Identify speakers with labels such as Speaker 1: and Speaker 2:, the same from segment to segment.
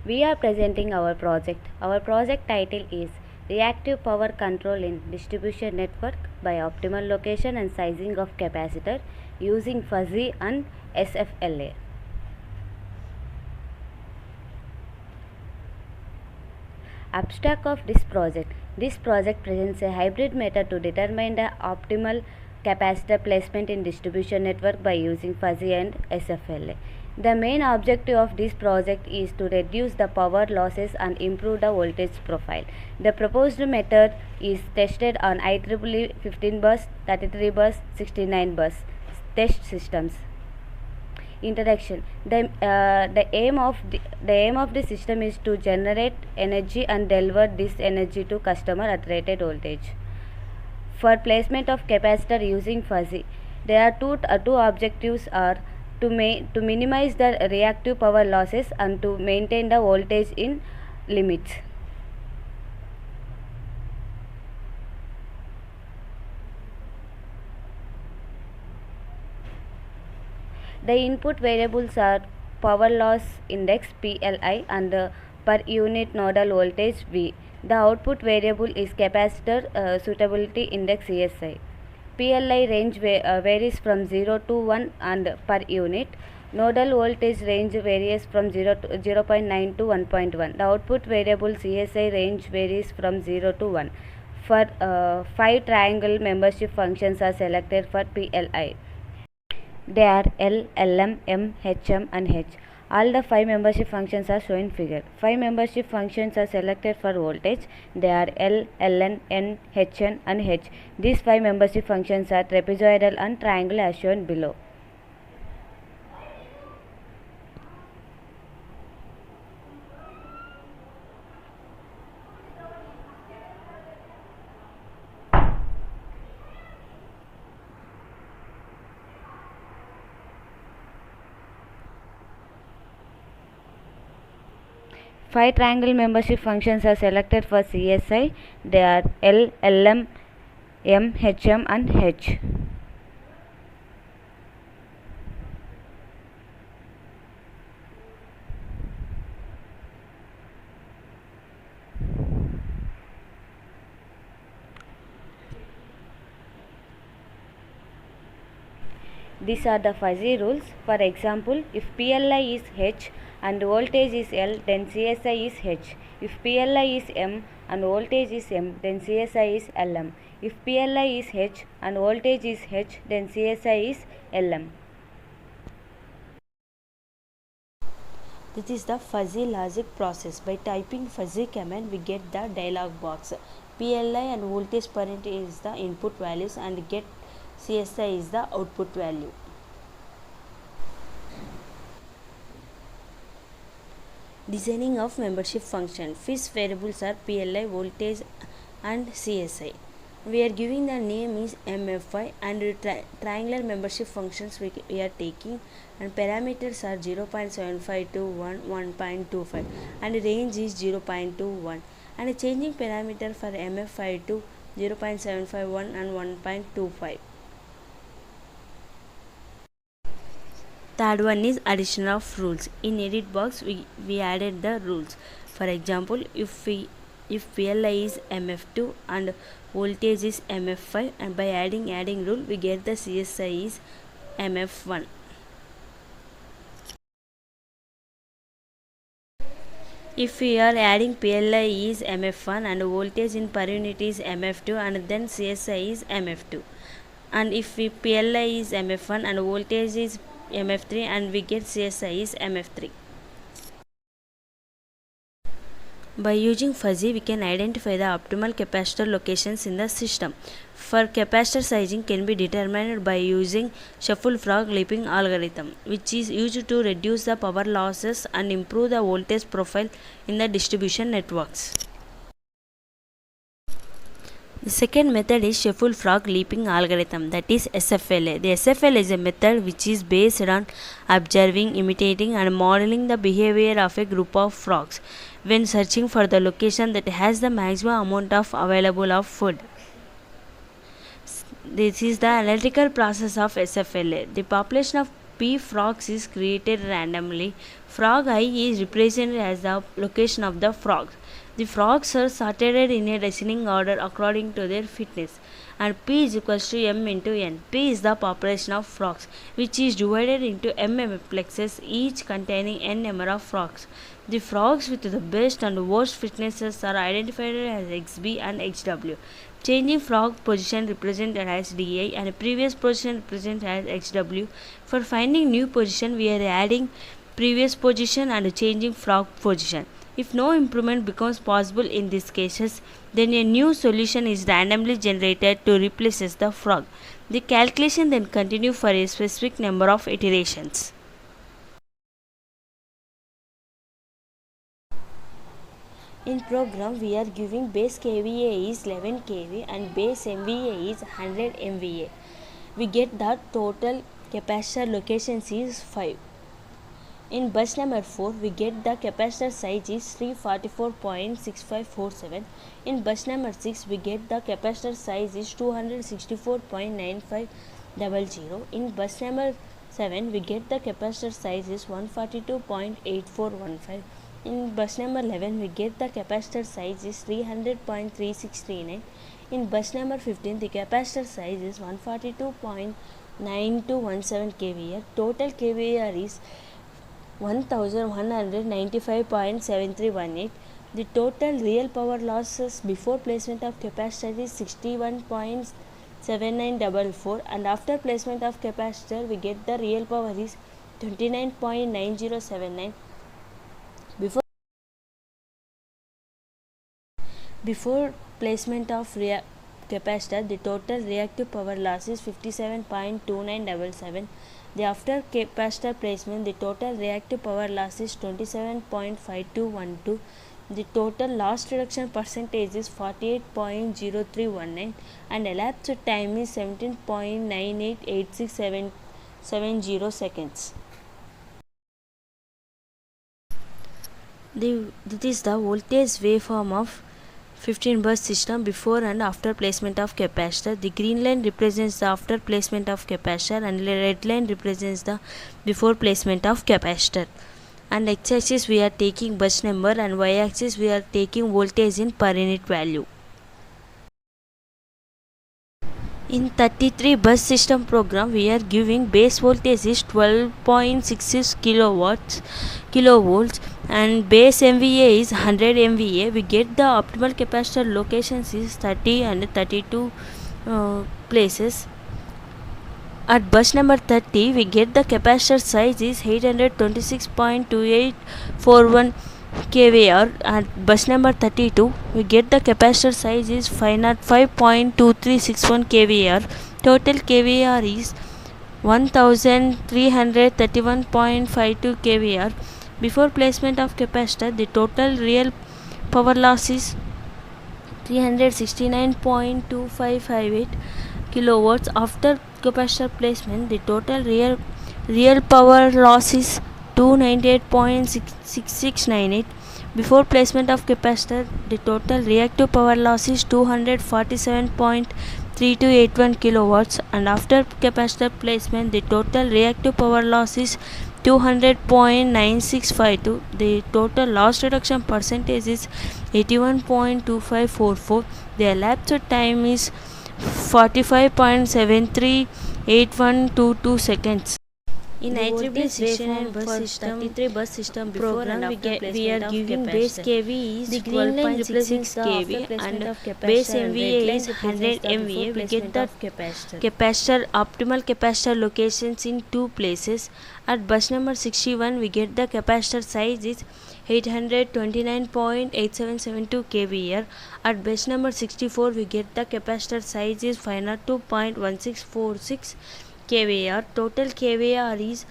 Speaker 1: We are presenting our project. Our project title is Reactive Power Control in Distribution Network by Optimal Location and Sizing of Capacitor using Fuzzy and SFLA. Abstract of this project. This project presents a hybrid method to determine the optimal capacitor placement in distribution network by using Fuzzy and SFLA. The main objective of this project is to reduce the power losses and improve the voltage profile. The proposed method is tested on IEEE 15 bus, 33 bus, 69 bus test systems. Introduction. The aim of the system is to generate energy and deliver this energy to customer at rated voltage. For placement of capacitor using Fuzzy, there are two objectives are to minimize the reactive power losses and to maintain the voltage in limits. The input variables are power loss index PLI and per unit nodal voltage V. The output variable is capacitor suitability index CSI. PLI range varies from 0 to 1 and per unit. Nodal voltage range varies from 0.9 to 1.1. The output variable CSI range varies from 0 to 1. For 5 triangle membership functions are selected for PLI. They are L, LM, M, HM and H. All the 5 membership functions are shown in figure. 5 membership functions are selected for voltage. They are L, Ln, N, Hn and H. These 5 membership functions are trapezoidal and triangle as shown below. Five triangle membership functions are selected for CSI. They are L, Lm, M, Hm and H. These are the fuzzy rules. For example, if PLI is H and voltage is L, then CSI is H. If PLI is M and voltage is M, then CSI is Lm. If PLI is H and voltage is H, then CSI is Lm. This is the fuzzy logic process. By typing fuzzy command, we get the dialog box. PLI and voltage per unit is the input values and get CSI is the output value. Designing of membership function. Fixed variables are PLI, voltage and CSI. We are giving the name is MFI and triangular membership functions we are taking and parameters are 0.75 to 1.25 and range is 0.21 and a changing parameter for MFI to 0.751 and 1.25. Third one is addition of rules. In edit box we added the rules. For example, if PLI is MF2 and voltage is MF5 and by adding rule we get the CSI is MF1. If we are adding PLI is MF1 and voltage in per unit is MF2 and then CSI is MF2. And if PLI is MF1 and voltage is MF3 and we get CSI is MF3. By using fuzzy, we can identify the optimal capacitor locations in the system. For capacitor sizing can be determined by using shuffle frog leaping algorithm, which is used to reduce the power losses and improve the voltage profile in the distribution networks. The second method is shuffle frog leaping algorithm, that is SFLA. The SFLA is a method which is based on observing, imitating and modeling the behavior of a group of frogs when searching for the location that has the maximum amount of available of food. This is the analytical process of SFLA. The population of
Speaker 2: P frogs is created randomly. Frog I is represented as the location of the frogs. The frogs are sorted in a descending order according to their fitness, and P is equals to M into N. P is the population of frogs, which is divided into M multiplexes, each containing N number of frogs. The frogs with the best and worst fitnesses are identified as XB and XW. Changing frog position represented as DA and previous position represented as XW. For finding new position, we are adding previous position and changing frog position. If no improvement becomes possible in these cases, then a new solution is randomly generated to replace the frog. The calculation then continues for a specific number of iterations. In program, we are giving base kVA is 11 kV and base MVA is 100 MVA. We get that total capacitor locations is 5. In bus number 4, we get the capacitor size is 344.6547. In bus number 6, we get the capacitor size is 264.9500. In bus number 7, we get the capacitor size is 142.8415. In bus number 11, we get the capacitor size is 300.3639. In bus number 15, the capacitor size is 142.9217 kVA. Total kVAr is 1195.7318. The total real power losses before placement of capacitor is 61.7944, and after placement of capacitor we get the real power is 29.9079. Before placement of capacitor, the total reactive power loss is 57.2977. The after capacitor placement, the total reactive power loss is 27.5212. The total loss reduction percentage is 48.0319, and elapsed time is 17.988670 seconds. This is the voltage waveform of 15 bus system before and after placement of capacitor. The green line represents the after placement of capacitor and the red line represents the before placement of capacitor. And x-axis we are taking bus number and y-axis we are taking voltage in per unit value. In 33 bus system program, we are giving base voltage is 12.66 kilovolts and base MVA is 100 MVA. We get the optimal capacitor locations is 30 and 32 places. At bus number 30, we get the capacitor size is 826.2841 kVAr. At bus number 32, we get the capacitor size is 505.2361 kVAr. Total kVAr is 1331.52 kVAr. Before placement of capacitor, the total real power loss is 369.2558 kilowatts. After capacitor placement, the total real power loss is 298.6698. Before placement of capacitor, the total reactive power loss is 247.3281 kilowatts, and after capacitor placement, the total reactive power loss is 200.9652. The total loss reduction percentage is 81.2544. The elapsed time is 45.738122 seconds. In IEEE section and bus system 33 bus system program, we are giving base kV is 12.66 kV and base MVA is 100 MVA. We get the capacitor optimal capacitor locations in two places. At bus number 61, we get the capacitor size is 829.8772 kVAr. At bus number 64, we get the capacitor size is 502.1646 kVAr. Total kVAr is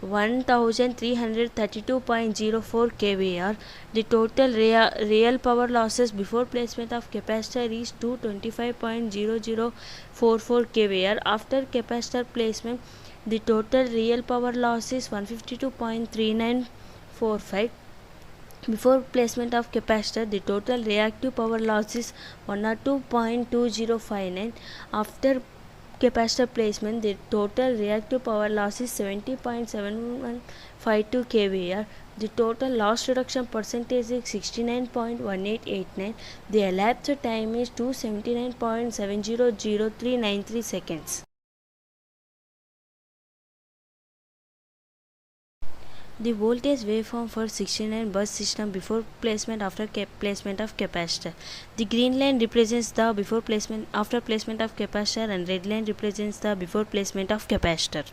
Speaker 2: 1332.04 kVAr. The total real power losses before placement of capacitor is 225.0044 kVAr. After capacitor placement, the total real power loss is 152.3945. Before placement of capacitor, the total reactive power loss is 102.2059. After capacitor placement, the total reactive power loss is 70.7152 kVAr. The total loss reduction percentage is 69.1889. The elapsed time is 279.700393 seconds. The voltage waveform for 69 bus system before placement after placement of capacitor. The green line represents the before placement after placement of capacitor and red line represents the before placement of capacitor.